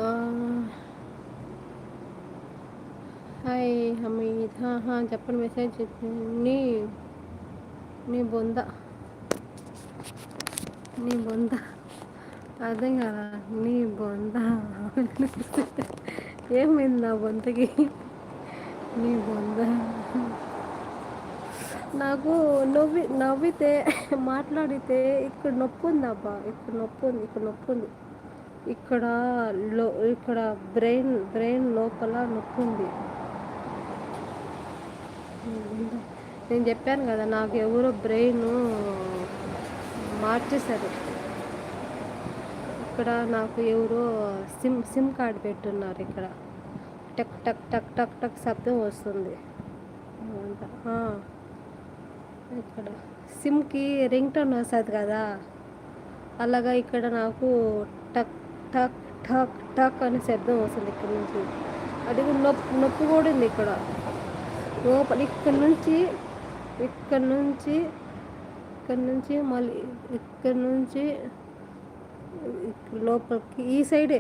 ఆహ్, హాయ్ హమీద్. చెప్పండి మెసేజ్ నీ నీ బొంద నీ బొంద అర్థం కదా. నీ బొంద ఏమైంది నా బొంతకి? నీ బొంద నాకు నవ్వితే మాట్లాడితే ఇక్కడ నొప్పి ఉంది అబ్బా, ఇక్కడ నొప్పి ఉంది, ఇక్కడ నొప్పి ఉంది, ఇక్కడ ఇక్కడ బ్రెయిన్ లోపల నొప్పి ఉంది. నేను చెప్పాను కదా, నాకు ఎవరో బ్రెయిన్ మార్చేశారు. ఇక్కడ నాకు ఎవరో సిమ్ కార్డ్ పెట్టున్నారు. ఇక్కడ టక్ టక్ టక్ టక్ టక్ శబ్దం వస్తుంది. ఆ, ఇక్కడ సిమ్కి రింగ్ టోన్ వస్తుంది కదా, అలాగా ఇక్కడ నాకు టక్ టక్ టక్ టక్ అని శబ్దం వస్తుంది ఇక్కడ నుంచి. అది నొప్పి కూడా ఉంది ఇక్కడ లోపల. ఇక్కడ నుంచి మళ్ళీ ఇక్కడ నుంచి లోపలికి ఈ సైడే